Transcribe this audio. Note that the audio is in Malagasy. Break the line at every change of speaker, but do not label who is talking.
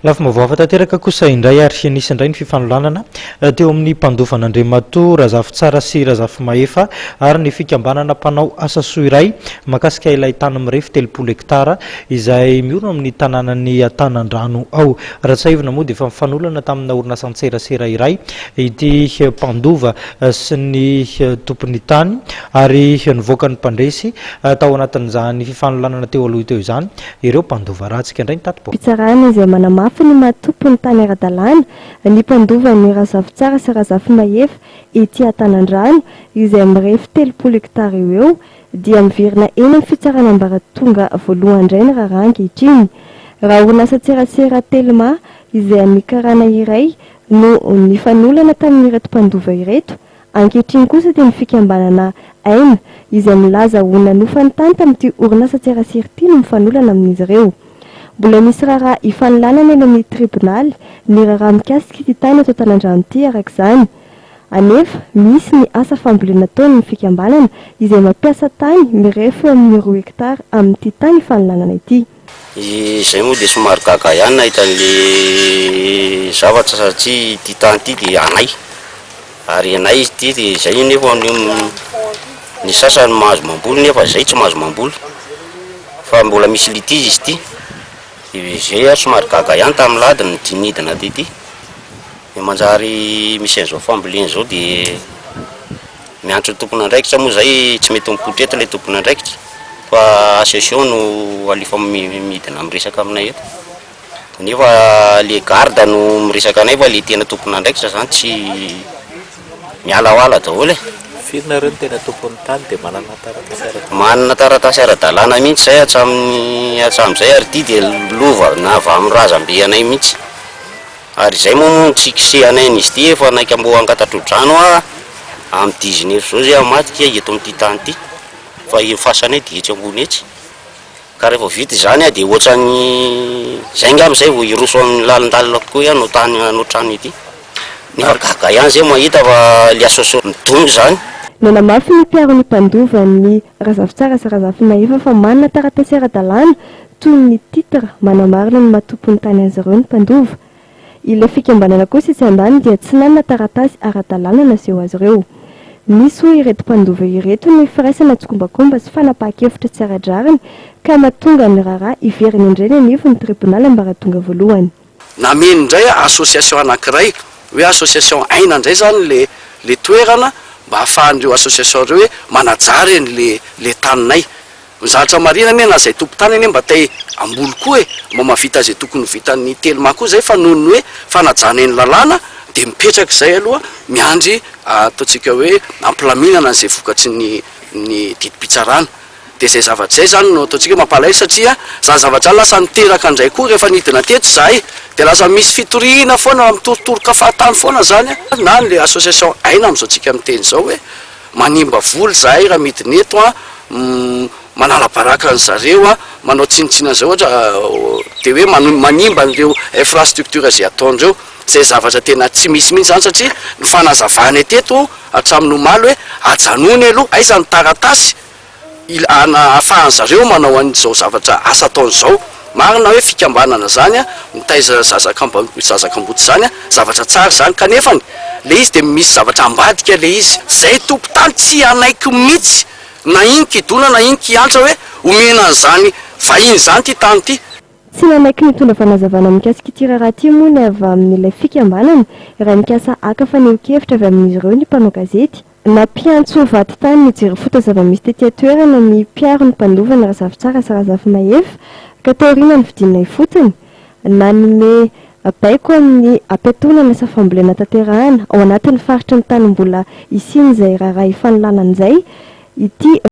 Lafa mavoava tanteraka kosa indray ary sianisy indray ny fifanolanana teo amin'ny mpandovana Andriamatoa Razafy Tsara sy Razafy Mahefa ary ny fikambanana mpanao asa soa iray makasika ilay tany mirefy 30 hektara izay miorina amin'ny tanànan'ny Tanandrano ao. Ratsaivina moa dia efa mifanolana tamina orinasa an-tserasera iray ity mpandova sy ny tompony tany ary nivoaka ny mpandresy tao anatin'izany fifanolanana teo aloha teo izany ireo mpandova ratsika indray ny tatpo.
Pitsarana izay manamafy ny matompo ny tany ara-dalàna ny mpandova ny Razafy Tsara sy Razafy Mahefa ety Tanandrano izay mirefy 30 hektara eo dia miverina eny amin'ny fitsarana ambaratonga voalohany indray ny raharaha ankehitriny. Raha orinasa tserasera Telma izay mikarana iray no nifanolana tamin'ireto mpandova ireto. Ankehitriny kosa dia ny fikambanana aina izay milaza ho nanofany tany tamin'ity orinasa tserasera ity no mifanolana amin'izy ireo. Mbola misy raharaha ifanolanana eny amin'ny tribunal ny raharaha mikasika ity tany eto Tanandrano ity arak'izany. Anefa misy ny asa fambolena ataony ny fikambanana izay mampiasa tany mirefy amin'ny 2 hektara amin'ity tany ifanolanana ity.
Izay moa dia somary gaga ihany nahita an'ilay zavatra satria ity tany ity dia anay. Ary anay izy ity dia izay nefa ny sasany mahazo mamboly nefa izay tsy mahazo mamboly. Fa mbola misy litizy izy ity. Izay somary gaga ihany tamin'ny ladiny dinidina ity. Manjary misy an'izao fambolena izao dia miantso ny tompony andraikitra moa izay tsy mety mipotra eto ilay tompony andraikitra. Fa association no alifa midina miresaka aminay eto. Nefa le garda no miresaka anay fa le tena tompony andraikitra izany tsy mialaoala daholo e.
Firina ireo ny tena tompony tany dia
manana taratasy ara-dalàna mihitsy izay hatramin'izay ary ity dia lova na avy amin'ny razambe anay mihitsy. Ary izay moa tsy kisehanay n'izy ity efa naika mbo angatatr'odrano amin'ny 19 zao zay amatika eto amin'ity tany ity. Fa io fasanay dia etsy ambony etsy. Ka rehefa vita izany dia ohatran'ny izay ngamba izay vao iroso amin'ny lalindalina kokoa ihany no tany no trano ity. Nefa gaga ihany izay mahita fa le association midongy izany.
Nanamafy ny mpiaro ny mpandova ny Razafy Tsara sy Razafy Mahefa fa manana taratasy ara-dalàna toy ny titra manamarina ny matompo ny tany azy ireo ny mpandova. Ilay fikambanana kosa etsy ambany dia tsy nanana taratasy ara-dalàna naseho azy ireo. Misy hoe ireto mpandova ireto ny firaisana tsokombakomba sy fanapahan-kevitra tsy ara-drariny ka mahatonga ny raharaha iverina indray ny anivon'ny tribunal ambaratonga voalohany.
Nameno indray association anankiray hoe association aina indray zany le toerana mba ahafahan'ireo association ireo hoe manajary le taninay. Mizatra marina mena izay tompo tany ane mba te amboly koa mba mavita izay tokony vitan'ny Telma koa zay fa noho ny hoe fanajana eny lalàna dia mipetraka izay aloha miandry ataontsika hoe ampilaminana n'izay vokatry ny didi-pitsarana. Dia izay zavatra izay zany no ataontsika mampalahelo satria zany zavatra lasa niteraka indray koa rehefa nidina teto izahay dia lasa misy fitoriana foana mitorotoroka fahatany foana zany na le association aina amin'izao tsika miteny izao hoe manimba voly izahay raha midina eto manala baraka ny zareo manao tsinitsina zao ohatra dia hoe manimba an'ireo infrastructure izay ataondreo. Izay zavatra tena tsy misy mihitsy zany satria ny fanazavana eteto hatramin'ny omaly hoe ajanony aloha aiza ny taratasy ahafahany zareo manao an'izao zavatra asa ataon'izao. Marina hoe fikambanana zany mitaiza zazakamboty zany zavatra tsara zany kanefany le izy dia misy zavatra ambadika le izy zay tompo tany tsy anaiky mihitsy na iniky idona na iniky antra hoe omena an'izany vahiny zany ty tany ity.
Tsy nanaiky mitondra fanazavana mikasika ity raharaha ity moa ny avy amin'ilay fikambanana raha mikasa aka faneho-kevitra avy amin'izy ireo ny mpanao gazety. Nampiantso vaty tany nijery fota zava-misy tetỳ toerana ny mpiaro ny mpandova ny Razafy Tsara sy Razafy Mahefa ka taoriana ny vidinay fotony. Nanome baiko amin'ny ampiatonana asa fambolena tanterahana ao anatin'ny faritra ny tany mbola isian'izay raharaha ifanolanana izay ity